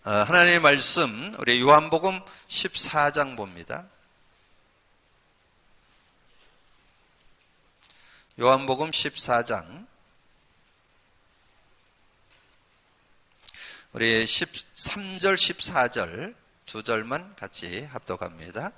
하나님의 말씀 우리 요한복음 14장 봅니다. 요한복음 14장 우리 13절 14절 두 절만 같이 합독합니다.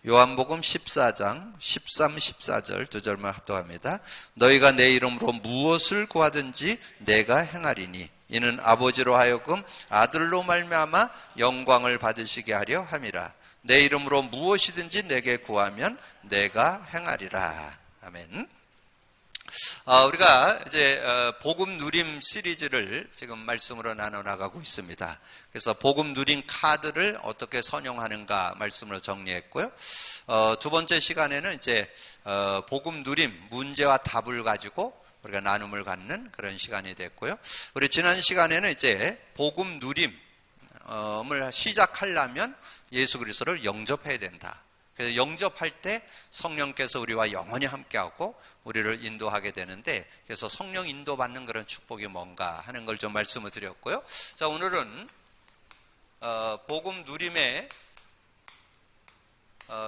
요한복음 14장 13, 14절 두 절만 합독합니다. 너희가 내 이름으로 무엇을 구하든지 내가 행하리니 이는 아버지로 하여금 아들로 말미암아 영광을 받으시게 하려 함이라. 내 이름으로 무엇이든지 내게 구하면 내가 행하리라. 아멘. 우리가 이제 복음 누림 시리즈를 지금 말씀으로 나눠 나가고 있습니다. 그래서 복음 누림 카드를 어떻게 선용하는가 말씀으로 정리했고요. 두 번째 시간에는 이제 복음 누림 문제와 답을 가지고 우리가 나눔을 갖는 그런 시간이 됐고요. 우리 지난 시간에는 이제 복음 누림을 시작하려면 예수 그리스도를 영접해야 된다. 그래서 영접할 때 성령께서 우리와 영원히 함께하고 우리를 인도하게 되는데, 그래서 성령 인도받는 그런 축복이 뭔가 하는 걸 좀 말씀을 드렸고요. 자, 오늘은 복음 누림의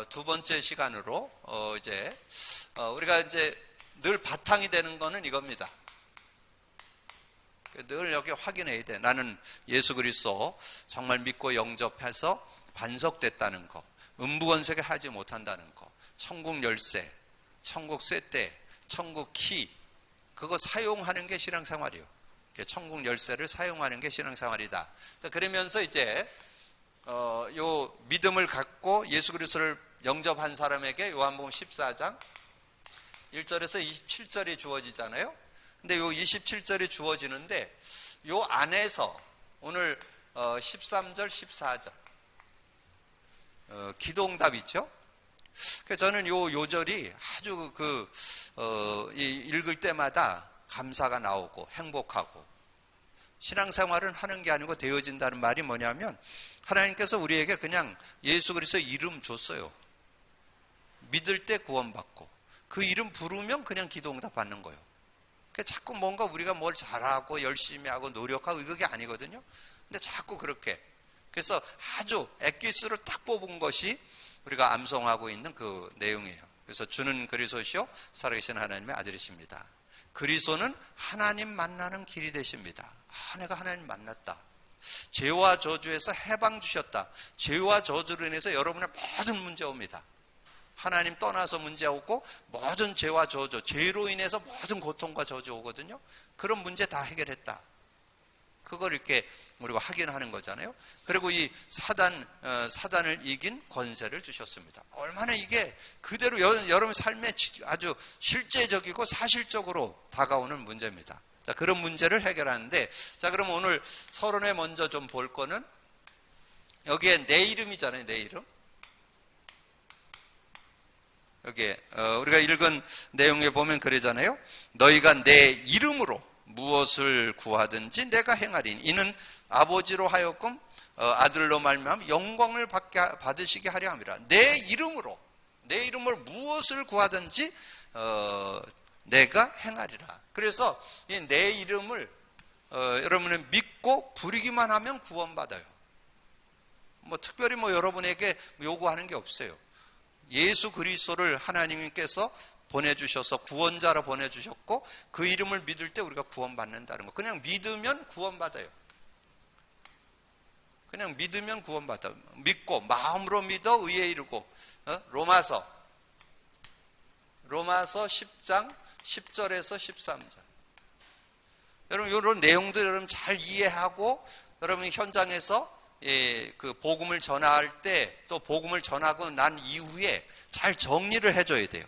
두 번째 시간으로 이제 우리가 이제 늘 바탕이 되는 거는 이겁니다. 늘 여기 확인해야 돼. 나는 예수 그리스도 정말 믿고 영접해서 반석됐다는 거, 음부권세계 하지 못한다는 거, 천국 열쇠, 천국 쇠대, 천국 키, 그거 사용하는 게 신앙생활이에요. 천국 열쇠를 사용하는 게 신앙생활이다. 그러면서 이제 요 믿음을 갖고 예수 그리스도를 영접한 사람에게 요한복음 14장 1절에서 27절이 주어지잖아요. 근데 요 27절이 주어지는데 요 안에서 오늘 13절, 14절 기도응답 있죠? 저는 요 요절이 아주 읽을 때마다 감사가 나오고 행복하고, 신앙생활은 하는 게 아니고 되어진다는 말이 뭐냐면 하나님께서 우리에게 그냥 예수 그리스도 이름 줬어요. 믿을 때 구원받고 그 이름 부르면 그냥 기도응답 받는 거예요. 자꾸 뭔가 우리가 뭘 잘하고 열심히 하고 노력하고 이게 아니거든요. 근데 자꾸 그렇게, 그래서 아주 엑기스를 딱 뽑은 것이 우리가 암송하고 있는 그 내용이에요. 그래서 주는 그리스도시요 살아계신 하나님의 아들이십니다. 그리스도는 하나님 만나는 길이 되십니다. 내가 하나님 만났다. 죄와 저주에서 해방 주셨다. 죄와 저주로 인해서 여러분의 모든 문제 옵니다. 하나님 떠나서 문제 오고 모든 죄와 저주, 죄로 인해서 모든 고통과 저주 오거든요. 그런 문제 다 해결했다. 그걸 이렇게 우리가 확인하는 거잖아요. 그리고 이 사단을 이긴 권세를 주셨습니다. 얼마나 이게 그대로 여러분 삶에 아주 실제적이고 사실적으로 다가오는 문제입니다. 자, 그런 문제를 해결하는데, 자, 그럼 오늘 서론에 먼저 좀 볼 거는 여기에 내 이름이잖아요. 내 이름. 여기에 우리가 읽은 내용에 보면 그러잖아요. 너희가 내 이름으로 무엇을 구하든지 내가 행하리니 이는 아버지로 하여금 아들로 말미암아 영광을 받으시게 하려 함이라. 내 이름으로 무엇을 구하든지 내가 행하리라. 그래서 이 내 이름을 여러분은 믿고 부르기만 하면 구원받아요. 특별히 여러분에게 요구하는 게 없어요. 예수 그리스도를 하나님께서 보내주셔서 구원자로 보내주셨고 그 이름을 믿을 때 우리가 구원받는다는 거. 그냥 믿으면 구원받아요. 그냥 믿으면 구원받아. 믿고 마음으로 믿어 의에 이르고. 로마서 10장 10절에서 13절. 여러분 이런 내용들 여러분 잘 이해하고 여러분이 현장에서 그 복음을 전할 때 또 복음을 전하고 난 이후에 잘 정리를 해줘야 돼요.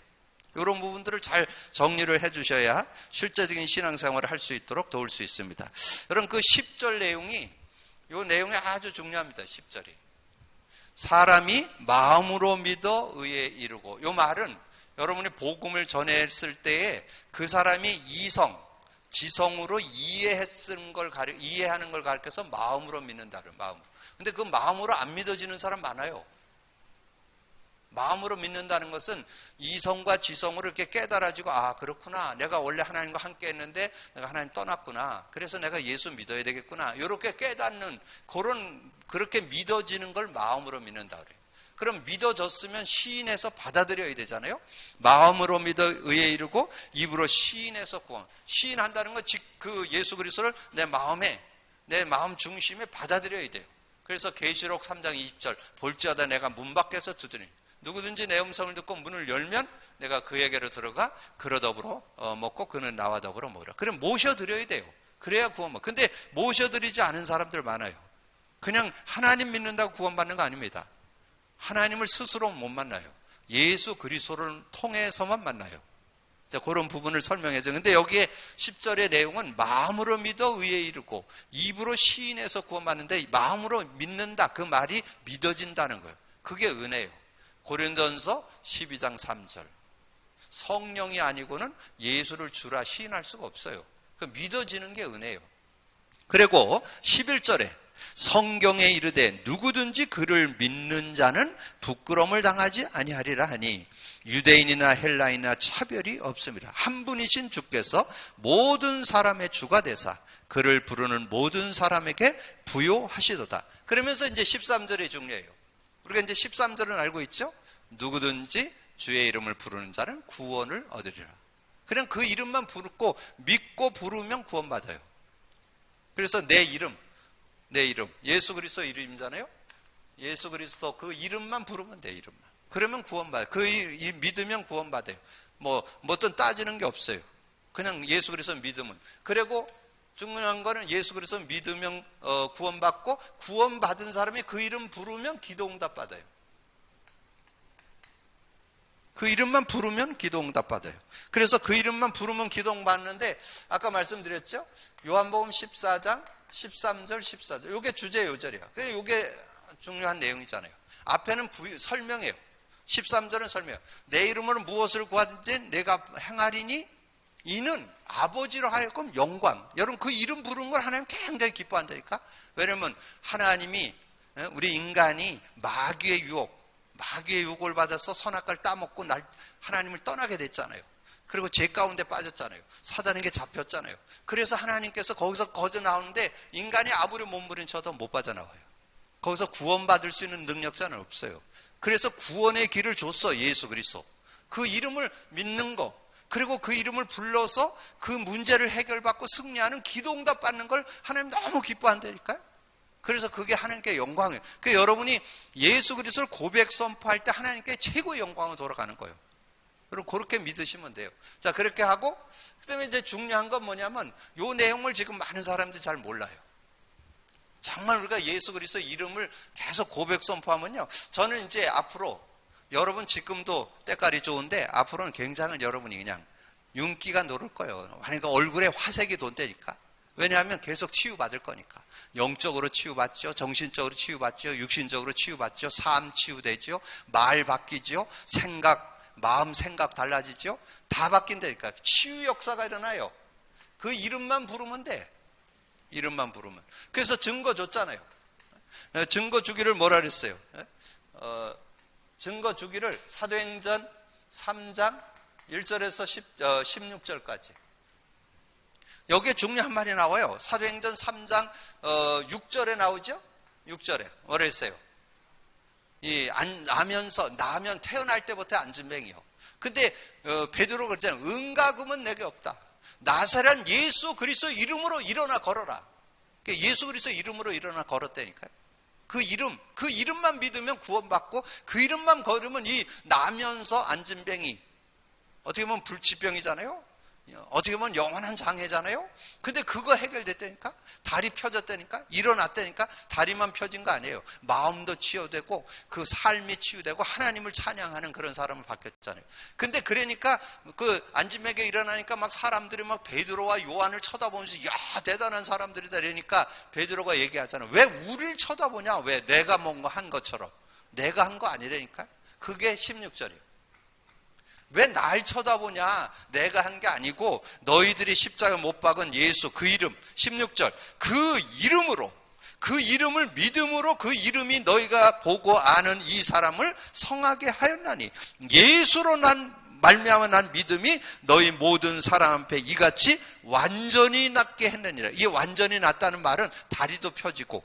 이런 부분들을 잘 정리를 해주셔야 실제적인 신앙생활을 할 수 있도록 도울 수 있습니다. 여러분 그 10절 내용이 아주 중요합니다. 10절이 사람이 마음으로 믿어 의에 이르고, 이 말은 여러분이 복음을 전했을 때에 그 사람이 지성으로 이해하는 걸 가르쳐서 마음으로 믿는다는 마음. 근데 그 마음으로 안 믿어지는 사람 많아요. 마음으로 믿는다는 것은 이성과 지성으로 이렇게 깨달아지고, 그렇구나. 내가 원래 하나님과 함께 했는데 내가 하나님 떠났구나. 그래서 내가 예수 믿어야 되겠구나. 이렇게 깨닫는 그런 그렇게 믿어지는 걸 마음으로 믿는다 그래요. 그럼 믿어졌으면 시인해서 받아들여야 되잖아요. 마음으로 믿어 의에 이르고 입으로 시인해서 구원. 시인한다는 건 그 예수 그리스도를 내 마음에, 내 마음 중심에 받아들여야 돼요. 그래서 계시록 3장 20절 볼지어다 내가 문 밖에서 두드리니 누구든지 내 음성을 듣고 문을 열면 내가 그에게로 들어가 그로 더불어 먹고 그는 나와 더불어 먹으라. 그럼 모셔드려야 돼요. 그래야 구원 받아요. 근데 모셔드리지 않은 사람들 많아요. 그냥 하나님 믿는다고 구원받는 거 아닙니다. 하나님을 스스로 못 만나요. 예수 그리스도를 통해서만 만나요. 자, 그런 부분을 설명해줘. 근데 여기에 10절의 내용은 마음으로 믿어 의에 이르고 입으로 시인해서 구원받는데 마음으로 믿는다. 그 말이 믿어진다는 거예요. 그게 은혜예요. 고린도전서 12장 3절. 성령이 아니고는 예수를 주라 시인할 수가 없어요. 그 믿어지는 게 은혜예요. 그리고 11절에 성경에 이르되 누구든지 그를 믿는 자는 부끄러움을 당하지 아니하리라 하니 유대인이나 헬라인이나 차별이 없음이라. 한 분이신 주께서 모든 사람의 주가 되사 그를 부르는 모든 사람에게 부요하시도다. 그러면서 이제 13절이 중요해요. 우리가 이제 13절은 알고 있죠? 누구든지 주의 이름을 부르는 자는 구원을 얻으리라. 그냥 그 이름만 부르고 믿고 부르면 구원받아요. 그래서 내 이름 예수 그리스도 이름이잖아요. 예수 그리스도 그 이름만 부르면 돼. 이름만. 그러면 구원받아요. 믿으면 구원받아요. 뭐 어떤 따지는 게 없어요. 그냥 예수 그리스도 믿으면. 그리고 중요한 거는 예수 그리스도 믿으면 구원받고 구원받은 사람이 그 이름 부르면 기도응답 받아요. 그 이름만 부르면 기도응답 받아요. 그래서 그 이름만 부르면 기도응답 받는데 아까 말씀드렸죠? 요한복음 14장 13절 14절 이게 주제 요절이야. 이게 중요한 내용이잖아요. 앞에는 설명해요. 13절은 설명해요. 내 이름으로 무엇을 구하든지 내가 행하리니 이는 아버지로 하여금 영광. 여러분 그 이름 부르는 걸 하나님 굉장히 기뻐한다니까. 왜냐면 하나님이 우리 인간이 마귀의 유혹을 받아서 선악과를 따먹고 하나님을 떠나게 됐잖아요. 그리고 죄 가운데 빠졌잖아요. 사단에게 잡혔잖아요. 그래서 하나님께서 거기서 거저 나오는데 인간이 아무리 몸부림쳐도 못 빠져나와요. 거기서 구원받을 수 있는 능력자는 없어요. 그래서 구원의 길을 줬어. 예수 그리스도. 그 이름을 믿는 거, 그리고 그 이름을 불러서 그 문제를 해결받고 승리하는 기도응답 받는 걸 하나님 너무 기뻐한다니까요. 그래서 그게 하나님께 영광이에요. 그러니까 여러분이 예수 그리스도를 고백 선포할 때 하나님께 최고의 영광으로 돌아가는 거예요. 그리고 그렇게 믿으시면 돼요. 자, 그렇게 하고 그다음에 이제 중요한 건 뭐냐면 이 내용을 지금 많은 사람들이 잘 몰라요. 정말 우리가 예수 그리스도 이름을 계속 고백 선포하면요, 저는 이제 앞으로 여러분 지금도 때깔이 좋은데 앞으로는 굉장히 여러분이 그냥 윤기가 노를 거예요. 그러니까 얼굴에 화색이 돋다니까. 왜냐하면 계속 치유받을 거니까. 영적으로 치유받죠. 정신적으로 치유받죠. 육신적으로 치유받죠. 삶 치유되죠. 말 바뀌죠. 마음 생각 달라지죠. 다 바뀐다니까. 치유 역사가 일어나요. 그 이름만 부르면 돼. 이름만 부르면. 그래서 증거 줬잖아요. 증거 주기를 뭐라 그랬어요? 증거 주기를 사도행전 3장 1절에서 16절까지. 여기에 중요한 말이 나와요. 사도행전 3장 6절에 나오죠? 6절에 뭐라 했어요? 나면 태어날 때부터 안진뱅이요. 근데 베드로가 그랬잖아요. 은과금은 내게 없다. 나사렛 예수 그리스도 이름으로 일어나 걸어라. 예수 그리스도 이름으로 일어나 걸었다니까요. 그 이름만 믿으면 구원받고 그 이름만 걸으면 이 나면서 안진뱅이, 어떻게 보면 불치병이잖아요. 어떻게 보면 영원한 장애잖아요. 근데 그거 해결됐다니까. 다리 펴졌다니까. 일어났다니까. 다리만 펴진 거 아니에요. 마음도 치유되고 그 삶이 치유되고 하나님을 찬양하는 그런 사람을 바뀌었잖아요. 근데 그러니까 그 안진뱅이가 일어나니까 막 사람들이 막 베드로와 요한을 쳐다보면서 야 대단한 사람들이다 이러니까 베드로가 얘기하잖아요. 왜 우리를 쳐다보냐. 왜 내가 뭔가 한 것처럼. 내가 한 거 아니라니까. 그게 16절이에요. 왜 날 쳐다보냐. 내가 한 게 아니고 너희들이 십자가 못 박은 예수 그 이름. 16절 그 이름으로, 그 이름을 믿음으로 그 이름이 너희가 보고 아는 이 사람을 성하게 하였나니 예수로 말미암아 난 믿음이 너희 모든 사람 앞에 이같이 완전히 낫게 했느니라. 이 완전히 낫다는 말은 다리도 펴지고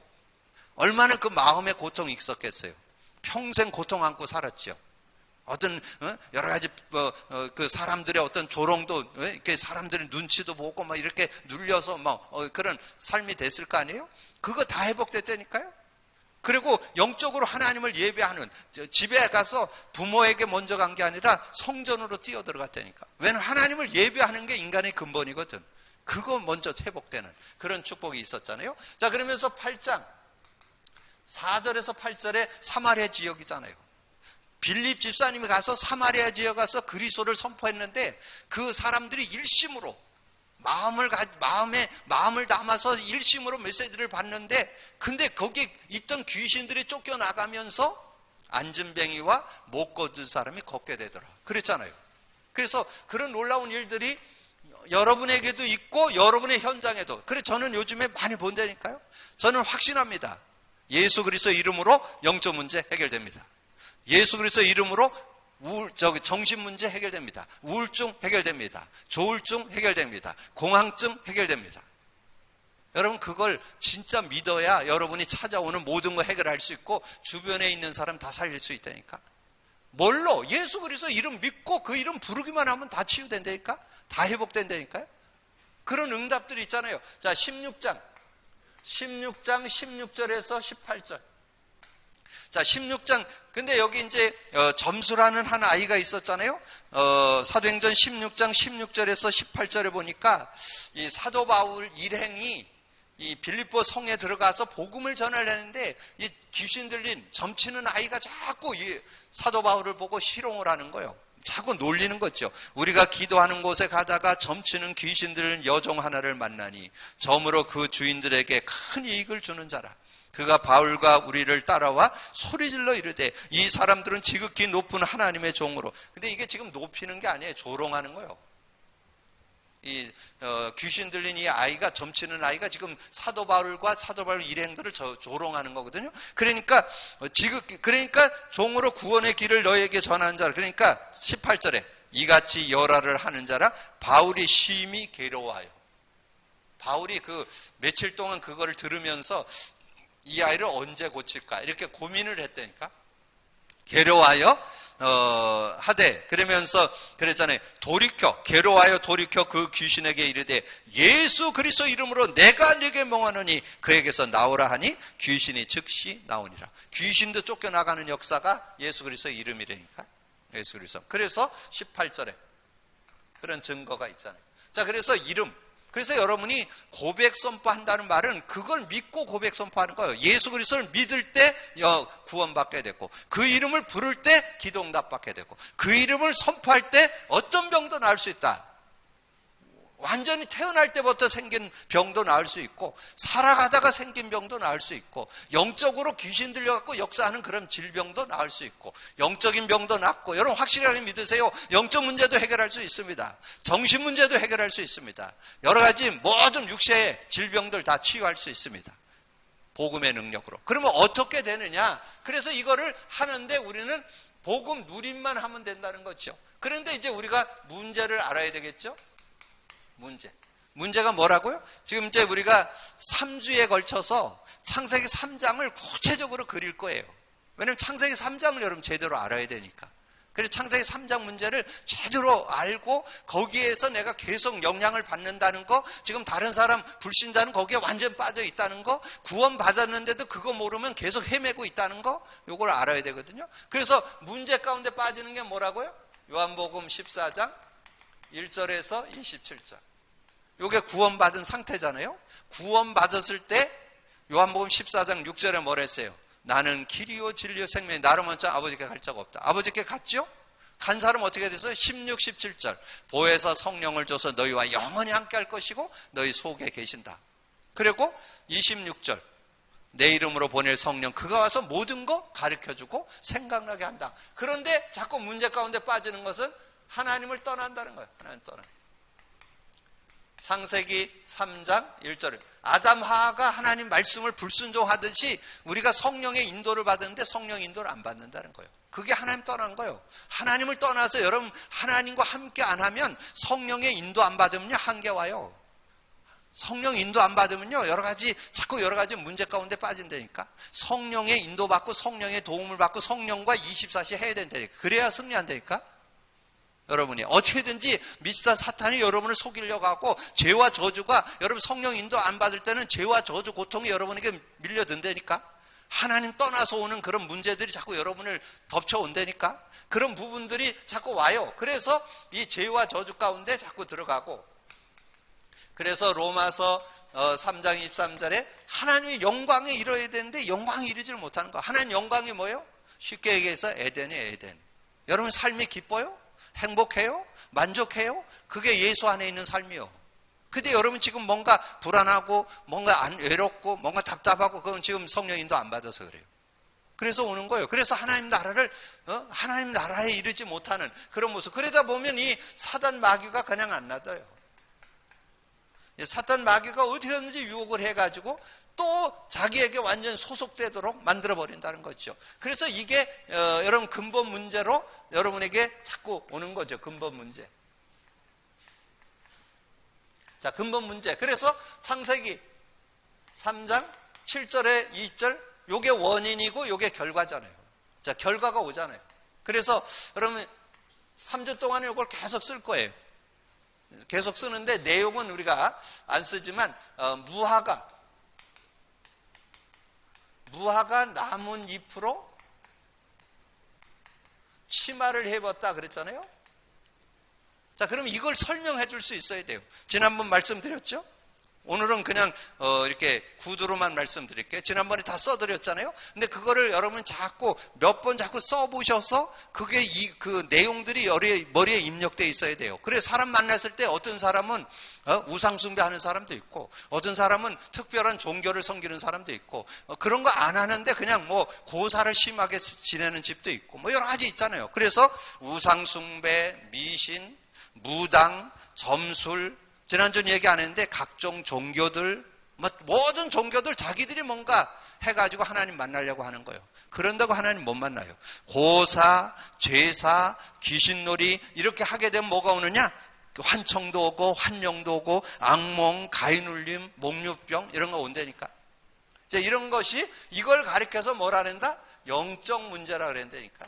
얼마나 그 마음의 고통이 있었겠어요. 평생 고통 안고 살았죠. 어떤 여러 가지 그 사람들의 어떤 조롱도 이렇게 사람들의 눈치도 보고 막 이렇게 눌려서 막 그런 삶이 됐을 거 아니에요? 그거 다 회복됐다니까요. 그리고 영적으로 하나님을 예배하는, 집에 가서 부모에게 먼저 간 게 아니라 성전으로 뛰어들어갔다니까. 왜냐하면 하나님을 예배하는 게 인간의 근본이거든. 그거 먼저 회복되는 그런 축복이 있었잖아요. 자, 그러면서 8장 4절에서 8절에 사마리아 지역이잖아요. 빌립 집사님이 가서 사마리아 지역 가서 그리스도를 선포했는데 그 사람들이 일심으로 마음을 담아서 일심으로 메시지를 받는데, 근데 거기 있던 귀신들이 쫓겨나가면서 안진뱅이와 못 걷은 사람이 걷게 되더라. 그랬잖아요. 그래서 그런 놀라운 일들이 여러분에게도 있고 여러분의 현장에도. 그래 저는 요즘에 많이 본다니까요. 저는 확신합니다. 예수 그리스도 이름으로 영적 문제 해결됩니다. 예수 그리스도 이름으로 정신 문제 해결됩니다. 우울증 해결됩니다. 조울증 해결됩니다. 공황증 해결됩니다. 여러분 그걸 진짜 믿어야 여러분이 찾아오는 모든 거 해결할 수 있고 주변에 있는 사람 다 살릴 수 있다니까. 뭘로? 예수 그리스도 이름 믿고 그 이름 부르기만 하면 다 치유된다니까. 다 회복된다니까요. 그런 응답들이 있잖아요. 자, 16장 16절에서 18절. 자, 16장. 근데 여기 이제 점수라는 한 아이가 있었잖아요. 사도행전 16장 16절에서 18절에 보니까 이 사도 바울 일행이 이 빌립보 성에 들어가서 복음을 전하려는데 이 귀신 들린 점치는 아이가 자꾸 이 사도 바울을 보고 희롱을 하는 거예요. 자꾸 놀리는 거죠. 우리가 기도하는 곳에 가다가 점치는 귀신 들린 여종 하나를 만나니 점으로 그 주인들에게 큰 이익을 주는 자라. 그가 바울과 우리를 따라와 소리질러 이르되 이 사람들은 지극히 높은 하나님의 종으로. 근데 이게 지금 높이는 게 아니에요. 조롱하는 거예요. 이 귀신 들린 이 아이가, 점치는 아이가 지금 사도 바울과 사도 바울 일행들을 조롱하는 거거든요. 그러니까 종으로 구원의 길을 너에게 전하는 자라. 그러니까 18절에 이같이 열화를 하는 자라 바울이 심히 괴로워하여. 바울이 그 며칠 동안 그거를 들으면서 이 아이를 언제 고칠까 이렇게 고민을 했다니까. 괴로워하여 하되, 그러면서 그랬잖아요. 괴로워하여 돌이켜 그 귀신에게 이르되 예수 그리스도 이름으로 내가 네게 명하노니 그에게서 나오라 하니 귀신이 즉시 나오니라. 귀신도 쫓겨나가는 역사가 예수 그리스도 이름이라니까. 예수 그리스도. 그래서 18절에 그런 증거가 있잖아요. 자, 그래서 이름. 그래서 여러분이 고백 선포한다는 말은 그걸 믿고 고백 선포하는 거예요. 예수 그리스도를 믿을 때 구원받게 되고, 그 이름을 부를 때 기도응답 받게 되고, 그 이름을 선포할 때 어떤 병도 나을 수 있다. 완전히 태어날 때부터 생긴 병도 나을 수 있고, 살아가다가 생긴 병도 나을 수 있고, 영적으로 귀신 들려갖고 역사하는 그런 질병도 나을 수 있고, 영적인 병도 낫고. 여러분 확실하게 믿으세요. 영적 문제도 해결할 수 있습니다. 정신 문제도 해결할 수 있습니다. 여러 가지 모든 육체의 질병들 다 치유할 수 있습니다. 복음의 능력으로. 그러면 어떻게 되느냐? 그래서 이거를 하는데 우리는 복음 누림만 하면 된다는 거죠. 그런데 이제 우리가 문제를 알아야 되겠죠? 문제가 뭐라고요? 지금 이제 우리가 3주에 걸쳐서 창세기 3장을 구체적으로 그릴 거예요. 왜냐하면 창세기 3장을 여러분 제대로 알아야 되니까. 그래서 창세기 3장 문제를 제대로 알고 거기에서 내가 계속 영향을 받는다는 거, 지금 다른 사람 불신자는 거기에 완전 빠져 있다는 거, 구원 받았는데도 그거 모르면 계속 헤매고 있다는 거, 요걸 알아야 되거든요. 그래서 문제 가운데 빠지는 게 뭐라고요? 요한복음 14장 1절에서 27절. 요게 구원받은 상태잖아요. 구원받았을 때 요한복음 14장 6절에 뭐라 했어요? 나는 길이요 진리요 생명이, 나로 먼저 아버지께 갈 자가 없다. 아버지께 갔죠? 간 사람 어떻게 됐어요? 16, 17절. 보혜사 성령을 줘서 너희와 영원히 함께 할 것이고 너희 속에 계신다. 그리고 26절. 내 이름으로 보낼 성령, 그가 와서 모든 거 가르쳐주고 생각나게 한다. 그런데 자꾸 문제 가운데 빠지는 것은 하나님을 떠난다는 거예요. 하나님 떠나. 창세기 3장 1절에 아담 하와가 하나님 말씀을 불순종하듯이 우리가 성령의 인도를 받았는데 성령 인도를 안 받는다는 거예요. 그게 하나님 떠난 거예요. 하나님을 떠나서 여러분 하나님과 함께 안 하면, 성령의 인도 안 받으면 한계 와요. 성령 인도 안 받으면요, 자꾸 여러 가지 문제 가운데 빠진다니까. 성령의 인도받고 성령의 도움을 받고 성령과 24시 해야 된다니까. 그래야 승리한다니까. 여러분이 어떻게든지 미스터 사탄이 여러분을 속이려고 하고, 죄와 저주가, 여러분 성령 인도 안 받을 때는 죄와 저주 고통이 여러분에게 밀려든다니까. 하나님 떠나서 오는 그런 문제들이 자꾸 여러분을 덮쳐온다니까. 그런 부분들이 자꾸 와요. 그래서 이 죄와 저주 가운데 자꾸 들어가고, 그래서 로마서 3장 23절에 하나님의 영광에 이뤄야 되는데 영광에 이르지를 못하는 거. 하나님 영광이 뭐예요? 쉽게 얘기해서 에덴이에요. 에덴. 여러분 삶이 기뻐요? 행복해요? 만족해요? 그게 예수 안에 있는 삶이요. 근데 여러분 지금 뭔가 불안하고 뭔가 외롭고 뭔가 답답하고, 그건 지금 성령 인도 안 받아서 그래요. 그래서 오는 거예요. 그래서 하나님 나라에 이르지 못하는 그런 모습. 그러다 보면 이 사단 마귀가 그냥 안 놔둬요. 사단 마귀가 어떻게든지 유혹을 해가지고 또 자기에게 완전 소속되도록 만들어버린다는 거죠. 그래서 이게 여러분 근본 문제로 여러분에게 자꾸 오는 거죠. 근본 문제. 자, 근본 문제. 그래서 창세기 3장 7절에 2절, 요게 원인이고 요게 결과잖아요. 자, 결과가 오잖아요. 그래서 여러분 3주 동안에 요걸 계속 쓸 거예요. 계속 쓰는데 내용은 우리가 안 쓰지만, 무화과 남은 잎으로 치마를 해봤다 그랬잖아요. 자, 그럼 이걸 설명해 줄 수 있어야 돼요. 지난번 말씀드렸죠? 오늘은 그냥 이렇게 구두로만 말씀드릴게요. 지난번에 다 써드렸잖아요. 근데 그거를 여러분 몇 번 자꾸 써보셔서 그게 그 내용들이 머리에 입력되어 있어야 돼요. 그래서 사람 만났을 때 어떤 사람은 우상 숭배하는 사람도 있고, 어떤 사람은 특별한 종교를 섬기는 사람도 있고, 그런 거 안 하는데 그냥 뭐 고사를 심하게 지내는 집도 있고, 뭐 여러 가지 있잖아요. 그래서 우상 숭배, 미신, 무당, 점술, 지난주는 얘기 안 했는데 각종 종교들, 모든 종교들 자기들이 뭔가 해가지고 하나님 만나려고 하는 거예요. 그런다고 하나님 못 만나요. 고사, 죄사, 귀신놀이 이렇게 하게 되면 뭐가 오느냐? 환청도 오고 환령도 오고 악몽, 가위눌림, 목류병 이런 거 온다니까. 이런 것이 이걸 가리켜서 뭐라 그런다? 영적 문제라 그런다니까.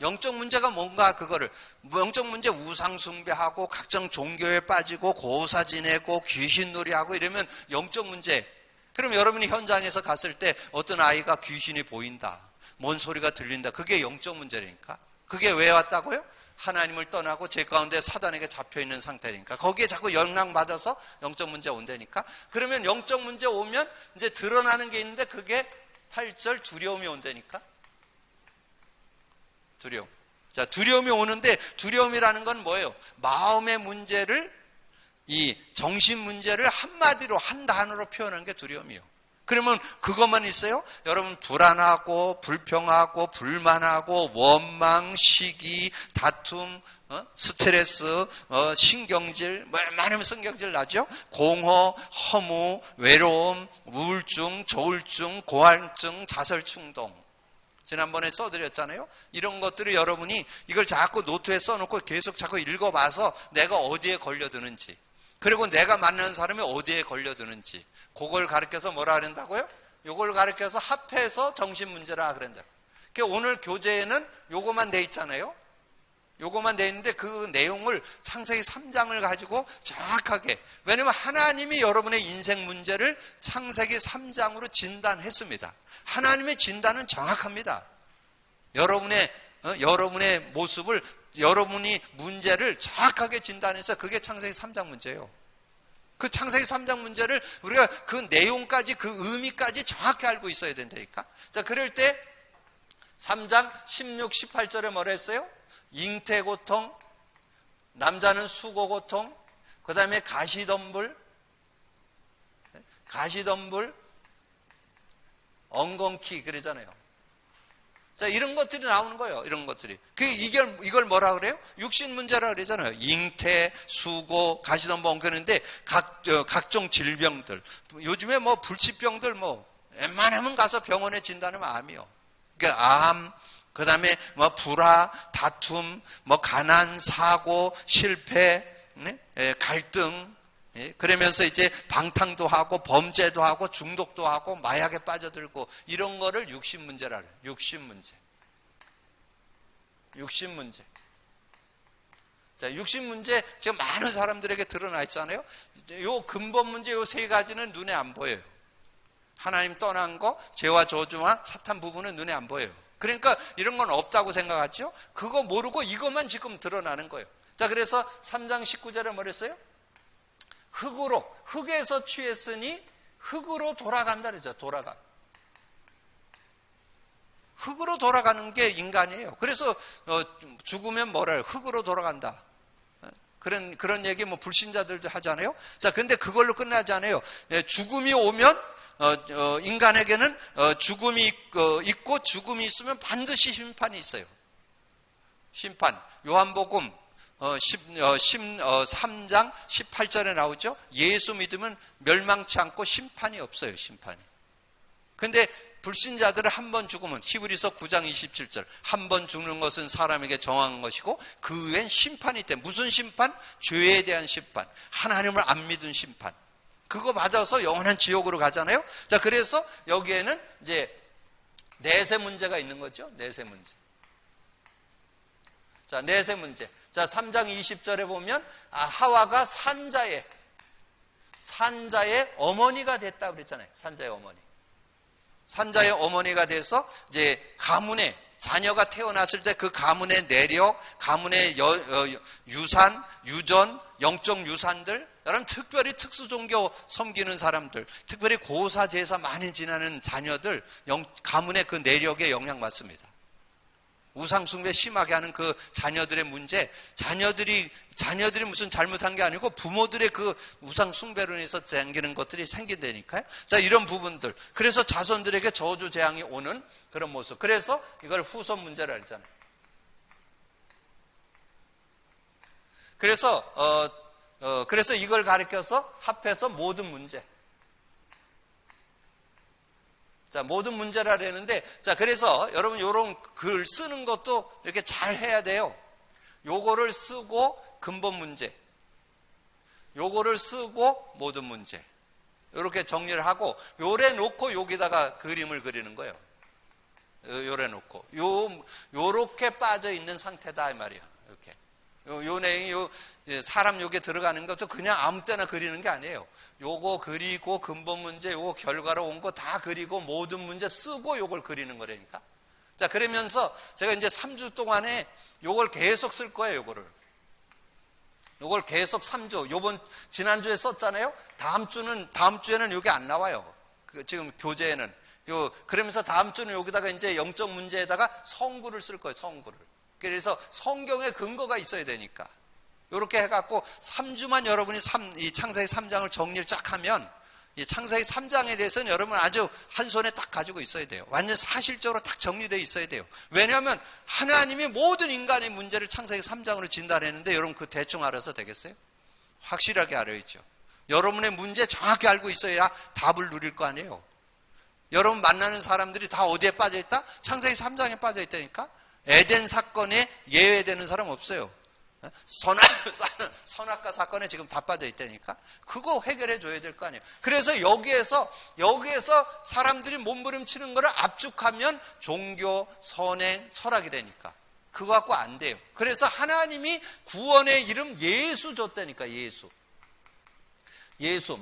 영적 문제가 뭔가, 그거를 영적 문제, 우상 숭배하고 각종 종교에 빠지고 고사 지내고 귀신놀이하고 이러면 영적 문제. 그럼 여러분이 현장에서 갔을 때 어떤 아이가 귀신이 보인다, 뭔 소리가 들린다, 그게 영적 문제라니까. 그게 왜 왔다고요? 하나님을 떠나고 죄 가운데 사단에게 잡혀있는 상태니까. 거기에 자꾸 영향받아서 영적 문제 온다니까. 그러면 영적 문제 오면 이제 드러나는 게 있는데, 그게 8절 두려움이 온다니까. 두려움. 자, 두려움이 오는데, 두려움이라는 건 뭐예요? 마음의 문제를, 이 정신 문제를 한마디로, 한 단어로 표현하는 게 두려움이에요. 그러면 그것만 있어요? 여러분 불안하고 불평하고 불만하고 원망, 시기, 다툼, 스트레스, 신경질, 많으면 신경질 나죠? 공허, 허무, 외로움, 우울증, 조울증, 고환증, 자살충동. 지난번에 써드렸잖아요. 이런 것들을 여러분이 이걸 자꾸 노트에 써놓고 계속 자꾸 읽어봐서 내가 어디에 걸려드는지, 그리고 내가 만나는 사람이 어디에 걸려드는지, 그걸 가르쳐서 뭐라 그런다고요? 요걸 가르쳐서 합해서 정신문제라 그런다. 그러니까 오늘 교재에는 요거만 돼 있잖아요. 요거만 돼 있는데 그 내용을 창세기 3장을 가지고 정확하게, 왜냐면 하나님이 여러분의 인생 문제를 창세기 3장으로 진단했습니다. 하나님의 진단은 정확합니다. 여러분의 모습을, 여러분이 문제를 정확하게 진단해서 그게 창세기 3장 문제예요. 그 창세기 3장 문제를 우리가 그 내용까지, 그 의미까지 정확히 알고 있어야 된다니까. 자, 그럴 때 3장 16, 18절에 뭐라 했어요? 잉태고통, 남자는 수고고통, 그 다음에 가시덤불, 엉겅퀴 그러잖아요. 자, 이런 것들이 나오는 거예요. 이런 것들이. 이걸 뭐라 그래요? 육신 문제라 그러잖아요. 잉태, 수고, 가시덤불, 엉겅인데 각종 질병들. 요즘에 뭐 불치병들 웬만하면 가서 병원에 진단하면 암이요. 그러니까 암, 그 다음에 불화, 다툼, 가난, 사고, 실패, 갈등, 그러면서 이제 방탕도 하고 범죄도 하고 중독도 하고 마약에 빠져들고 이런 거를 육신 문제라 그래요. 육신 문제. 자, 육신 문제 지금 많은 사람들에게 드러나 있잖아요. 요 근본 문제 요 세 가지는 눈에 안 보여요. 하나님 떠난 거, 죄와 저주와 사탄 부분은 눈에 안 보여요. 그러니까 이런 건 없다고 생각하죠. 그거 모르고 이것만 지금 드러나는 거예요. 자, 그래서 3장 19절에 뭐랬어요? 흙에서 취했으니 흙으로 돌아간다 그러죠. 흙으로 돌아가는 게 인간이에요. 그래서 죽으면 뭐래요? 흙으로 돌아간다. 그런 얘기 뭐 불신자들도 하잖아요. 자, 근데 그걸로 끝나지 않아요. 죽음이 오면 인간에게는 죽음이 있고 죽음이 있으면 반드시 심판이 있어요. 심판. 요한복음 3장 18절에 나오죠. 예수 믿으면 멸망치 않고 심판이 없어요. 심판이. 근데 불신자들은 한 번 죽으면 히브리서 9장 27절 한 번 죽는 것은 사람에게 정한 것이고 그 후엔 심판이 있대. 무슨 심판? 죄에 대한 심판. 하나님을 안 믿은 심판. 그거 맞아서 영원한 지옥으로 가잖아요. 자, 그래서 여기에는 이제 내세 문제가 있는 거죠. 내세 문제. 자, 내세 문제. 자, 3장 20절에 보면 하와가 산자의 어머니가 됐다 그랬잖아요. 산자의 어머니가 돼서 이제 가문에 자녀가 태어났을 때 그 가문의 내력, 가문의 유산, 유전, 영적 유산들, 여러분 특별히 특수 종교 섬기는 사람들, 특별히 고사 제사 많이 지나는 자녀들, 가문의 그 내력에 영향받습니다. 우상숭배 심하게 하는 그 자녀들의 문제, 자녀들이 무슨 잘못한 게 아니고 부모들의 그 우상숭배로 인해서 생기는 것들이 생긴다니까요. 자, 이런 부분들. 그래서 자손들에게 저주 재앙이 오는 그런 모습. 그래서 이걸 후손 문제라 했잖아요. 그래서 이걸 가리켜서 합해서 모든 문제. 자, 모든 문제라 그랬는데, 자, 그래서 여러분 요런 글 쓰는 것도 이렇게 잘 해야 돼요. 요거를 쓰고 근본 문제, 요거를 쓰고 모든 문제. 요렇게 정리를 하고, 요래 놓고 여기다가 그림을 그리는 거예요. 요래 놓고. 요렇게 빠져 있는 상태다, 이 말이야. 이렇게. 요 내용이 사람 요게 들어가는 것도 그냥 아무 때나 그리는 게 아니에요. 요거 그리고 근본 문제, 요거 결과로 온 거 다 그리고 모든 문제 쓰고 요걸 그리는 거라니까. 자, 그러면서 제가 이제 3주 동안에 요걸 계속 쓸 거예요, 요걸 계속 3주. 지난주에 썼잖아요? 다음 주에는 요게 안 나와요. 지금 교재에는. 그러면서 다음 주는 여기다가 이제 영적 문제에다가 성구를 쓸 거예요, 성구를. 그래서 성경에 근거가 있어야 되니까. 이렇게 해갖고 3주만 여러분이 이 창세기 3장을 정리를 쫙 하면 이 창세기 3장에 대해서는 여러분 아주 한 손에 딱 가지고 있어야 돼요. 완전 사실적으로 딱 정리되어 있어야 돼요. 왜냐하면 하나님이 모든 인간의 문제를 창세기 3장으로 진단했는데 여러분 그 대충 알아서 되겠어요? 확실하게 알아야죠. 여러분의 문제 정확히 알고 있어야 답을 누릴 거 아니에요. 여러분 만나는 사람들이 다 어디에 빠져있다? 창세기 3장에 빠져있다니까? 에덴 사건에 예외되는 사람 없어요. 선악과 사건에 지금 다 빠져 있다니까. 그거 해결해 줘야 될 거 아니에요. 그래서 여기에서 사람들이 몸부림치는 거를 압축하면 종교, 선행, 철학이 되니까. 그거 갖고 안 돼요. 그래서 하나님이 구원의 이름 예수 줬다니까. 예수.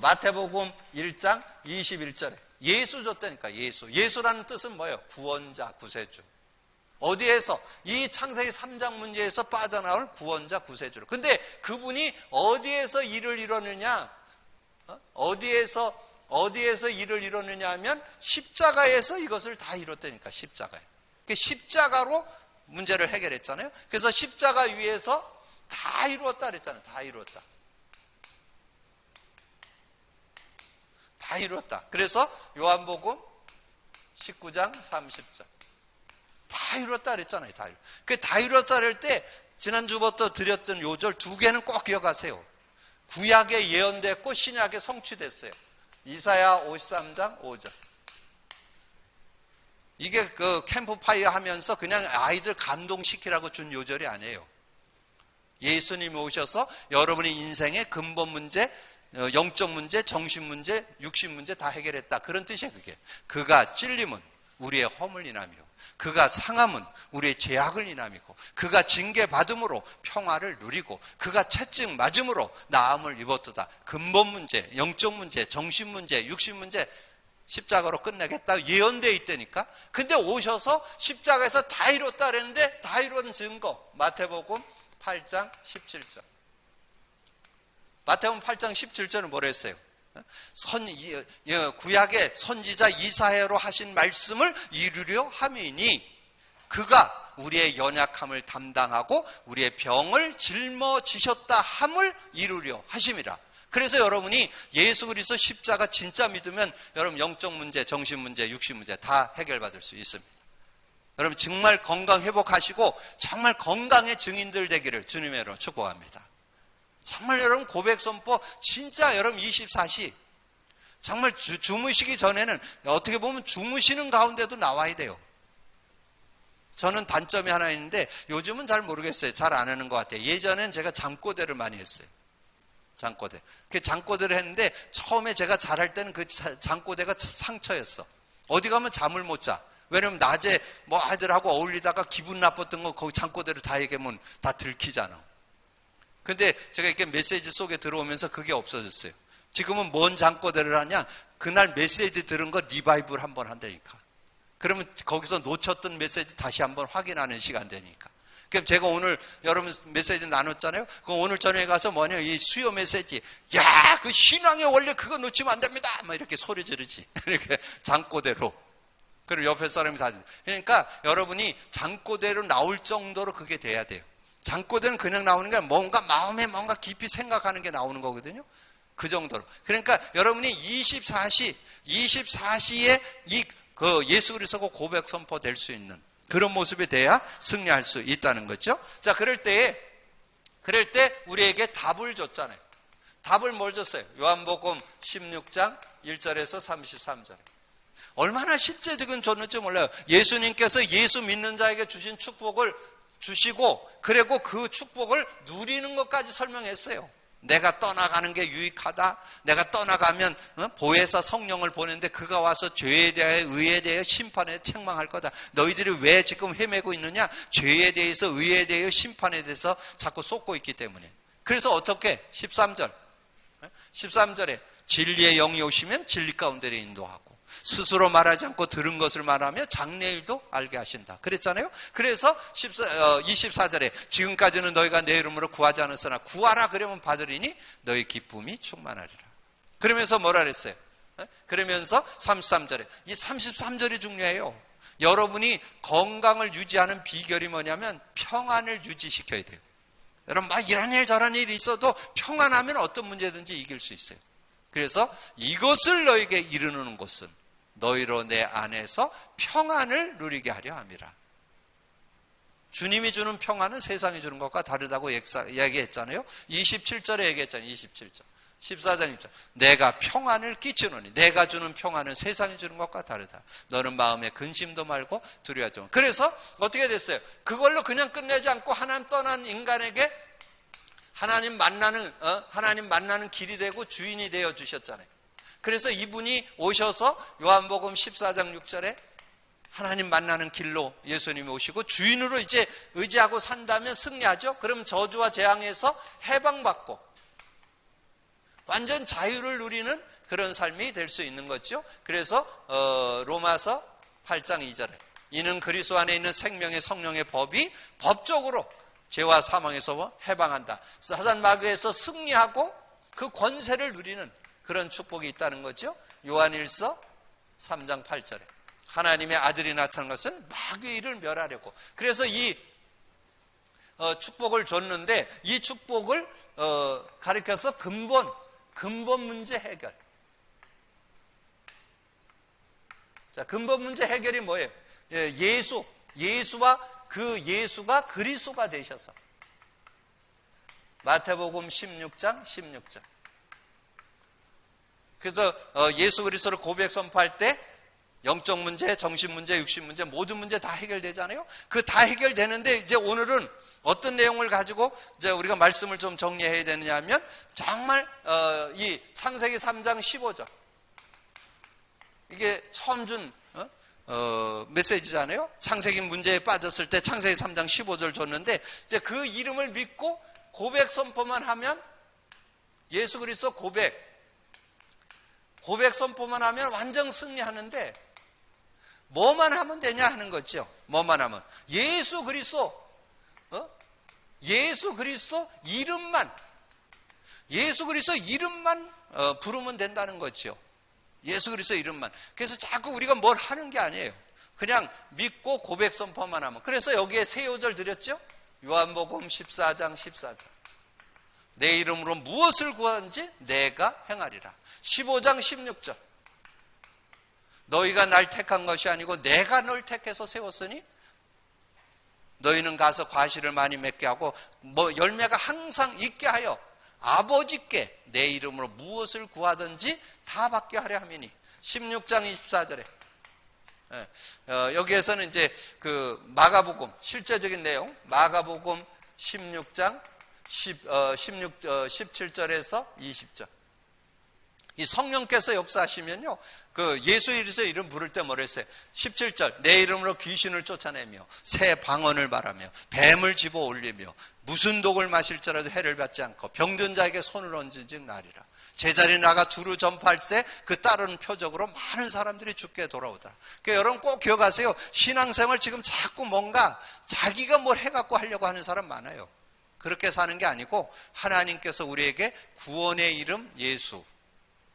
마태복음 1장 21절에 예수 줬다니까. 예수라는 뜻은 뭐예요? 구원자, 구세주. 어디에서? 이 창세기 3장 문제에서 빠져나올 구원자, 구세주로. 근데 그분이 어디에서 일을 이뤘느냐? 어디에서 일을 이뤘느냐 하면 십자가에서 이것을 다 이뤘다니까. 십자가로 문제를 해결했잖아요. 그래서 십자가 위에서 다 이루었다 그랬잖아요. 다 이루었다. 그래서 요한복음 19장 30절. 다 이뤘다 그랬잖아요. 다 이뤘다 그럴 때 지난주부터 드렸던 요절 두 개는 꼭 기억하세요. 구약에 예언됐고 신약에 성취됐어요. 이사야 53장 5절. 이게 그 캠프파이어 하면서 그냥 아이들 감동시키라고 준 요절이 아니에요. 예수님이 오셔서 여러분의 인생의 근본 문제, 영적 문제, 정신 문제, 육신 문제 다 해결했다. 그런 뜻이에요. 그게. 그가 찔림은 우리의 허물 인함이요, 그가 상함은 우리의 죄악을 인함이고, 그가 징계받음으로 평화를 누리고, 그가 채찍 맞음으로 나음을 입었도다. 근본 문제, 영적 문제, 정신 문제, 육신 문제 십자가로 끝내겠다 예언되어 있다니까. 근데 오셔서 십자가에서 다 이뤘다 그랬는데, 다 이룬 증거 마태복음 8장 17절. 마태복음 8장 17절은 뭐라 했어요? 구약의 선지자 이사야로 하신 말씀을 이루려 함이니 그가 우리의 연약함을 담당하고 우리의 병을 짊어지셨다 함을 이루려 하심이라. 그래서 여러분이 예수 그리스도 십자가 진짜 믿으면 여러분 영적 문제, 정신 문제, 육신 문제 다 해결받을 수 있습니다. 여러분 정말 건강 회복하시고 정말 건강의 증인들 되기를 주님의 이름으로 축복합니다. 정말 여러분 고백 선포 진짜 여러분 24시 정말 주무시기 전에는 어떻게 보면 주무시는 가운데도 나와야 돼요. 저는 단점이 하나 있는데 요즘은 잘 모르겠어요. 잘 안 하는 것 같아요. 예전엔 제가 잠꼬대를 많이 했어요. 잠꼬대. 그 잠꼬대를 했는데 처음에 제가 잘할 때는 그 잠꼬대가 상처였어. 어디 가면 잠을 못 자. 왜냐면 낮에 뭐 아이들하고 어울리다가 기분 나빴던 거 거기 잠꼬대로 다 얘기하면 다 들키잖아. 근데 제가 이렇게 메시지 속에 들어오면서 그게 없어졌어요. 지금은 뭔 잠꼬대를 하냐? 그날 메시지 들은 거 리바이벌 한번 한다니까. 그러면 거기서 놓쳤던 메시지 다시 한번 확인하는 시간 되니까. 그럼 제가 오늘 여러분 메시지 나눴잖아요. 그럼 오늘 저녁에 가서 뭐냐, 이 수요 메시지, 야, 그 신앙의 원리 그거 놓치면 안 됩니다. 막 이렇게 소리 지르지. 이렇게 잠꼬대로. 그리고 옆에 사람이 다. 그러니까 여러분이 잠꼬대로 나올 정도로 그게 돼야 돼요. 잠꼬대는 그냥 나오는 게 뭔가 마음에 뭔가 깊이 생각하는 게 나오는 거거든요. 그 정도로. 그러니까 여러분이 24시에 그 예수 그리스도가 고백 선포될 수 있는 그런 모습이 돼야 승리할 수 있다는 거죠. 자, 그럴 때 우리에게 답을 줬잖아요. 답을 뭘 줬어요? 요한복음 16장 1절에서 33절에. 얼마나 실제적인 줬는지 몰라요. 예수님께서 예수 믿는 자에게 주신 축복을 주시고, 그리고 그 축복을 누리는 것까지 설명했어요. 내가 떠나가는 게 유익하다. 내가 떠나가면 보혜사 성령을 보내는데 그가 와서 죄에 대하여 의에 대하여 심판에 책망할 거다. 너희들이 왜 지금 헤매고 있느냐? 죄에 대해서 의에 대하여 심판에 대해서 자꾸 쏟고 있기 때문에. 그래서 어떻게? 13절에 진리의 영이 오시면 진리 가운데로 인도하고 스스로 말하지 않고 들은 것을 말하며 장래일도 알게 하신다. 그랬잖아요. 그래서 24절에 지금까지는 너희가 내 이름으로 구하지 않았으나 구하라 그러면 받으리니 너희 기쁨이 충만하리라. 그러면서 뭐라 그랬어요? 그러면서 33절에, 이 33절이 중요해요. 여러분이 건강을 유지하는 비결이 뭐냐면 평안을 유지시켜야 돼요. 여러분 막 이런 일 저런 일이 있어도 평안하면 어떤 문제든지 이길 수 있어요. 그래서 이것을 너에게 이르는 것은 너희로 내 안에서 평안을 누리게 하려 함이라. 주님이 주는 평안은 세상이 주는 것과 다르다고 얘기했잖아요. 27절에 얘기했잖아요. 27절. 14장 6절. 내가 평안을 끼치노니 내가 주는 평안은 세상이 주는 것과 다르다. 너는 마음에 근심도 말고 두려워하지 마. 그래서 어떻게 됐어요? 그걸로 그냥 끝내지 않고 하나님 떠난 인간에게 하나님 만나는 길이 되고 주인이 되어 주셨잖아요. 그래서 이분이 오셔서 요한복음 14장 6절에 하나님 만나는 길로 예수님이 오시고 주인으로 이제 의지하고 산다면 승리하죠. 그럼 저주와 재앙에서 해방받고 완전 자유를 누리는 그런 삶이 될 수 있는 거죠. 그래서 로마서 8장 2절에 이는 그리스도 안에 있는 생명의 성령의 법이 법적으로 죄와 사망에서 해방한다. 사단 마귀에서 승리하고 그 권세를 누리는 그런 축복이 있다는 거죠. 요한일서 3장 8절에 하나님의 아들이 나타난 것은 마귀의 일을 멸하려고. 그래서 이 축복을 줬는데 이 축복을 가리켜서 근본 문제 해결. 자, 근본 문제 해결이 뭐예요? 예수와 그 예수가 그리스도가 되셔서. 마태복음 16장 16절. 그래서 예수 그리스도를 고백 선포할 때 영적 문제, 정신 문제, 육신 문제 모든 문제 다 해결되잖아요. 그 다 해결되는데 이제 오늘은 어떤 내용을 가지고 이제 우리가 말씀을 좀 정리해야 되느냐 하면 정말 이 창세기 3장 15절 이게 처음 준 메시지잖아요. 창세기 문제에 빠졌을 때 창세기 3장 15절 줬는데 이제 그 이름을 믿고 고백 선포만 하면 예수 그리스도 고백 선포만 하면 완전 승리하는데 뭐만 하면 되냐 하는 거죠. 뭐만 하면 예수 그리스도 이름만 부르면 된다는 거죠. 예수 그리스도 이름만. 그래서 자꾸 우리가 뭘 하는 게 아니에요. 그냥 믿고 고백 선포만 하면. 그래서 여기에 세 요절 드렸죠. 요한복음 14장 14절. 내 이름으로 무엇을 구하든지 내가 행하리라. 15장 16절. 너희가 날 택한 것이 아니고 내가 널 택해서 세웠으니 너희는 가서 과실을 많이 맺게 하고 열매가 항상 있게 하여 아버지께 내 이름으로 무엇을 구하든지 다 받게 하려 함이니. 16장 24절에 여기에서는 이제 그 마가복음 실제적인 내용 마가복음 16장 17절에서 20절. 이 성령께서 역사하시면요, 그 예수 그리스도 이름 부를 때 뭐라 했어요? 17절, 내 이름으로 귀신을 쫓아내며 새 방언을 말하며 뱀을 집어 올리며 무슨 독을 마실지라도 해를 받지 않고 병든 자에게 손을 얹은즉 나리라. 제자리 나가 두루 전파할 때 그 따르는 표적으로 많은 사람들이 죽게 돌아오더라. 그러니까 여러분 꼭 기억하세요. 신앙생활 지금 자꾸 뭔가 자기가 뭘 해갖고 하려고 하는 사람 많아요. 그렇게 사는 게 아니고 하나님께서 우리에게 구원의 이름 예수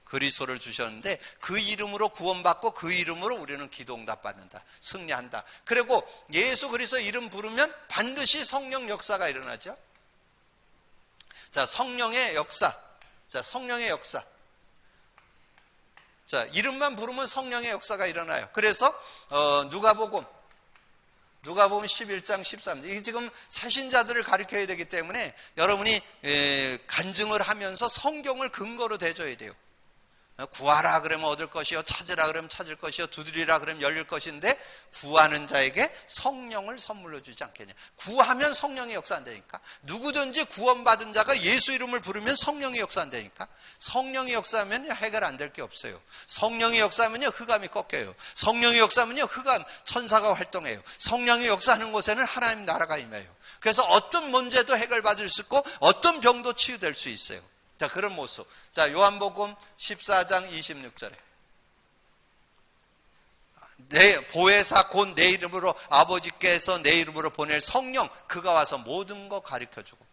그리스도를 주셨는데 그 이름으로 구원받고 그 이름으로 우리는 기도응답 받는다. 승리한다. 그리고 예수 그리스도 이름 부르면 반드시 성령 역사가 일어나죠. 자, 성령의 역사. 자, 이름만 부르면 성령의 역사가 일어나요. 그래서 누가복음 11장 13절. 이게 지금 새신자들을 가르쳐야 되기 때문에 여러분이 간증을 하면서 성경을 근거로 대줘야 돼요. 구하라 그러면 얻을 것이요, 찾으라 그러면 찾을 것이요, 두드리라 그러면 열릴 것인데 구하는 자에게 성령을 선물로 주지 않겠냐. 구하면 성령의 역사한다니까. 누구든지 구원받은 자가 예수 이름을 부르면 성령의 역사한다니까. 성령의 역사하면 해결 안 될 게 없어요. 성령의 역사하면요 흑암이 꺾여요. 성령의 역사하면요 흑암 천사가 활동해요. 성령의 역사하는 곳에는 하나님 나라가 임해요. 그래서 어떤 문제도 해결받을 수 있고 어떤 병도 치유될 수 있어요. 자, 그런 모습. 자, 요한복음 14장 26절에 보혜사 곧 내 이름으로 아버지께서 내 이름으로 보낼 성령 그가 와서 모든 거 가르쳐주고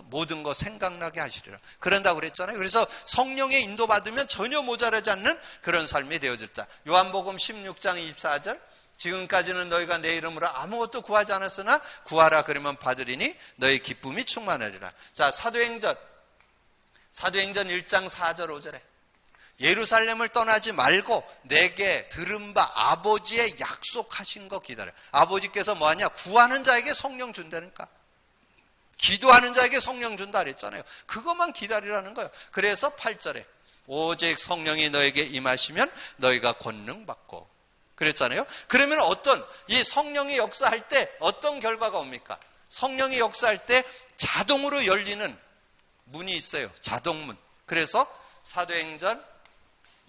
모든 거 생각나게 하시리라. 그런다고 그랬잖아요. 그래서 성령의 인도받으면 전혀 모자라지 않는 그런 삶이 되어졌다. 요한복음 16장 24절 지금까지는 너희가 내 이름으로 아무것도 구하지 않았으나 구하라 그러면 받으리니 너희 기쁨이 충만하리라. 자, 사도행전 1장 4절 5절에 예루살렘을 떠나지 말고 내게 들은 바 아버지의 약속하신 거 기다려. 아버지께서 뭐하냐? 구하는 자에게 성령 준다니까. 기도하는 자에게 성령 준다 그랬잖아요. 그것만 기다리라는 거예요. 그래서 8절에 오직 성령이 너에게 임하시면 너희가 권능 받고 그랬잖아요. 그러면 이 성령이 역사할 때 어떤 결과가 옵니까? 성령이 역사할 때 자동으로 열리는 문이 있어요. 자동문. 그래서 사도행전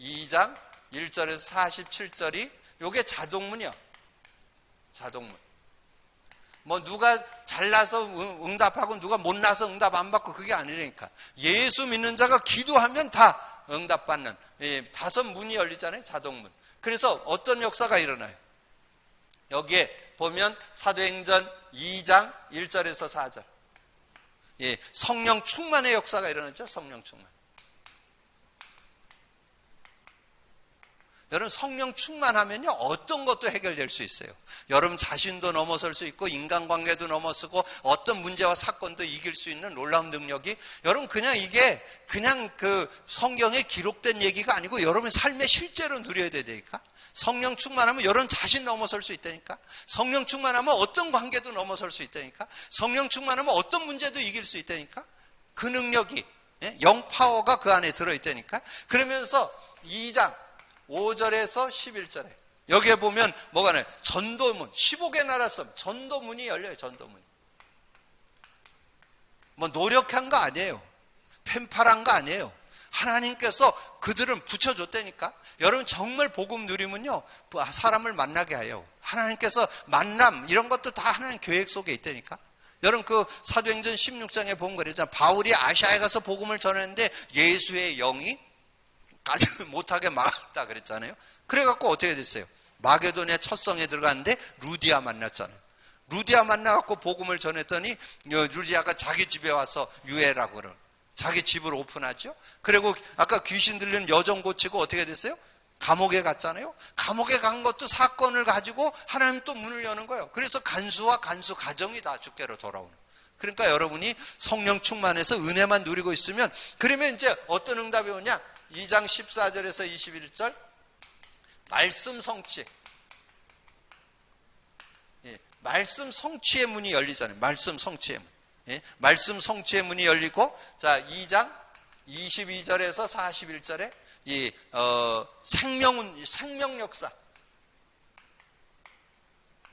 2장 1절에서 47절이 요게 자동문이요. 자동문. 뭐 누가 잘나서 응답하고 누가 못나서 응답 안 받고 그게 아니라니까. 예수 믿는 자가 기도하면 다 응답받는 5문이 열리잖아요. 자동문. 그래서 어떤 역사가 일어나요? 여기에 보면 사도행전 2장 1절에서 4절. 성령 충만의 역사가 일어났죠. 성령 충만. 여러분 성령 충만하면요 어떤 것도 해결될 수 있어요. 여러분 자신도 넘어설 수 있고 인간관계도 넘어서고 어떤 문제와 사건도 이길 수 있는 놀라운 능력이 여러분 그냥 이게 그냥 그 성경에 기록된 얘기가 아니고 여러분 삶에 실제로 누려야 되니까. 성령 충만하면 여러분 자신 넘어설 수 있다니까. 성령 충만하면 어떤 관계도 넘어설 수 있다니까. 성령 충만하면 어떤 문제도 이길 수 있다니까. 그 능력이 영파워가 그 안에 들어있다니까. 그러면서 2장 5절에서 11절에 여기에 보면 뭐가 나요? 전도문. 15개 나라 섬 전도문이 열려요. 전도문. 뭐 노력한 거 아니에요. 펜팔한 거 아니에요. 하나님께서 그들은 붙여줬다니까. 여러분 정말 복음 누리면요 사람을 만나게 해요. 하나님께서 만남 이런 것도 다 하나님 계획 속에 있다니까. 여러분 그 사도행전 16장에 보면 그러잖아요. 바울이 아시아에 가서 복음을 전했는데 예수의 영이 가지 못하게 막았다 그랬잖아요. 그래갖고 어떻게 됐어요? 마게도니아 첫 성에 들어갔는데 루디아 만났잖아요. 루디아 만나갖고 복음을 전했더니 루디아가 자기 집에 와서 유해라고 그러는, 자기 집을 오픈하죠. 그리고 아까 귀신 들리는 여정 고치고 어떻게 됐어요? 감옥에 갔잖아요. 감옥에 간 것도 사건을 가지고 하나님 또 문을 여는 거예요. 그래서 간수와 간수 가정이 다 주께로 돌아오는. 그러니까 여러분이 성령 충만해서 은혜만 누리고 있으면, 그러면 이제 어떤 응답이 오냐? 2장 14절에서 21절 말씀 성취. 예, 말씀 성취의 문이 열리잖아요. 말씀 성취의 문. 예, 말씀 성취의 문이 열리고, 자 2장 22절에서 41절에 이 생명 역사,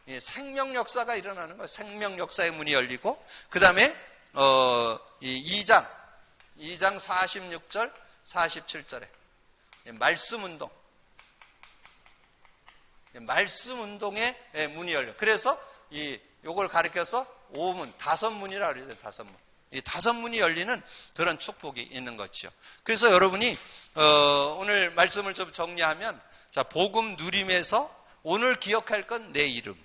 예, 생명 역사가 일어나는 거예요. 생명 역사의 문이 열리고, 그 다음에 이 2장 46절 47절에 예, 말씀 운동, 예, 말씀 운동의 예, 문이 열려. 그래서 요걸 가리켜서 5문, 5문이라 그러죠. 5문. 이 5문이 열리는 그런 축복이 있는 거죠. 그래서 여러분이 오늘 말씀을 좀 정리하면, 자 복음 누림에서 오늘 기억할 건 내 이름.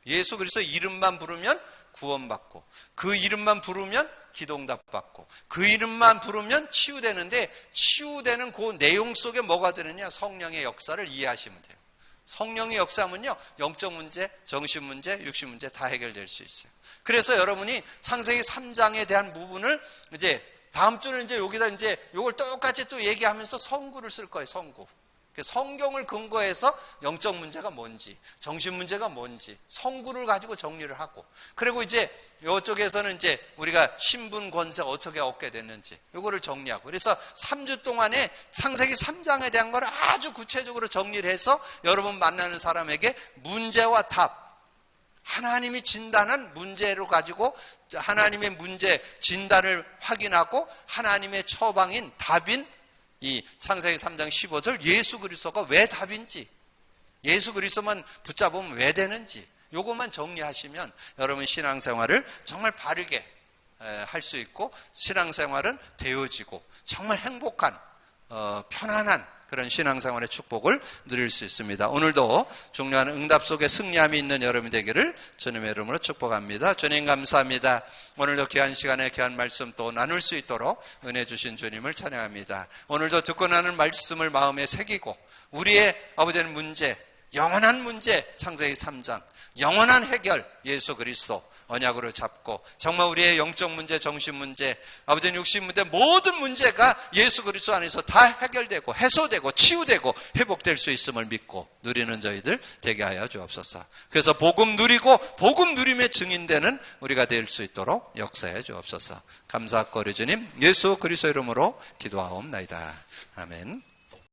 예수 그리스도 이름만 부르면 구원받고, 그 이름만 부르면 기도응답 받고, 그 이름만 부르면 치유되는데, 치유되는 그 내용 속에 뭐가 되느냐? 성령의 역사를 이해하시면 돼요. 성령의 역사면요 영적 문제, 정신 문제, 육신 문제 다 해결될 수 있어요. 그래서 여러분이 창세기 3장에 대한 부분을 이제 다음 주는 이제 여기다 이제 요걸 똑같이 또 얘기하면서 성구를 쓸 거예요. 성구. 성경을 근거해서 영적 문제가 뭔지, 정신 문제가 뭔지 성구를 가지고 정리를 하고, 그리고 이제 이쪽에서는 이제 우리가 신분 권세 어떻게 얻게 됐는지 요거를 정리하고, 그래서 3주 동안에 창세기 3장에 대한 걸 아주 구체적으로 정리를 해서 여러분 만나는 사람에게 문제와 답, 하나님이 진단한 문제로 가지고 하나님의 문제 진단을 확인하고 하나님의 처방인 답인 이 창세기 3장 15절 예수 그리스도가 왜 답인지, 예수 그리스도만 붙잡으면 왜 되는지 요것만 정리하시면 여러분 신앙생활을 정말 바르게 할 수 있고, 신앙생활은 되어지고 정말 행복한 편안한 그런 신앙생활의 축복을 누릴 수 있습니다. 오늘도 중요한 응답 속에 승리함이 있는 여러분이 되기를 주님의 이름으로 축복합니다. 주님 감사합니다. 오늘도 귀한 시간에 귀한 말씀 또 나눌 수 있도록 은혜 주신 주님을 찬양합니다. 오늘도 듣고 나는 말씀을 마음에 새기고 우리의 아버지는 문제, 영원한 문제 창세기 3장 영원한 해결 예수 그리스도 언약으로 잡고, 정말 우리의 영적 문제, 정신 문제, 아버지는 육신 문제, 모든 문제가 예수 그리스도 안에서 다 해결되고 해소되고 치유되고 회복될 수 있음을 믿고 누리는 저희들 되게 하여 주옵소서. 그래서 복음 누리고 복음 누림의 증인되는 우리가 될 수 있도록 역사해 주옵소서. 감사하고 우리 주님 예수 그리스도 이름으로 기도하옵나이다. 아멘.